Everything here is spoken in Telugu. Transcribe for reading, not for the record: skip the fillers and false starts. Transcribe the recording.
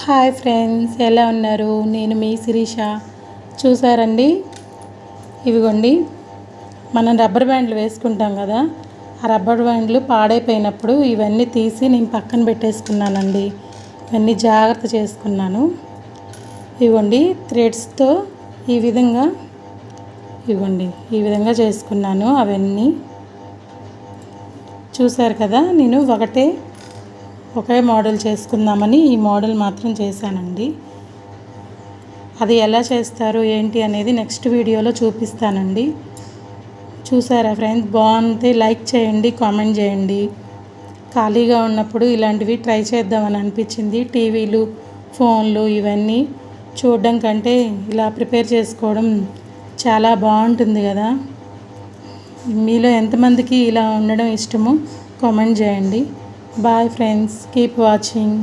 హాయ్ ఫ్రెండ్స్, ఎలా ఉన్నారు? నేను మీ శిరీష. చూసారండి, ఇవిగోండి మనం రబ్బర్ బ్యాండ్లు వేసుకుంటాం కదా, ఆ రబ్బర్ బ్యాండ్లు పాడైపోయినప్పుడు ఇవన్నీ తీసి నేను పక్కన పెట్టేసుకున్నానండి. ఇవన్నీ జాగ్రత్త చేసుకున్నాను. ఇవ్వండి థ్రెడ్స్తో ఈ విధంగా ఈ విధంగా చేసుకున్నాను. అవన్నీ చూసారు కదా. నేను ఒకే మోడల్ చేసుకుందామని ఈ మోడల్ మాత్రం చేశానండి. అది ఎలా చేస్తారు ఏంటి అనేది నెక్స్ట్ వీడియోలో చూపిస్తానండి. చూసారా ఫ్రెండ్స్, బాగుంటే లైక్ చేయండి, కామెంట్ చేయండి. ఖాళీగా ఉన్నప్పుడు ఇలాంటివి ట్రై చేద్దామని అనిపించింది. టీవీలు, ఫోన్లు ఇవన్నీ చూడడం కంటే ఇలా ప్రిపేర్ చేసుకోవడం చాలా బాగుంటుంది కదా. మీలో ఎంతమందికి ఇలా ఉండడం ఇష్టమో కామెంట్ చేయండి. Bye friends, keep watching.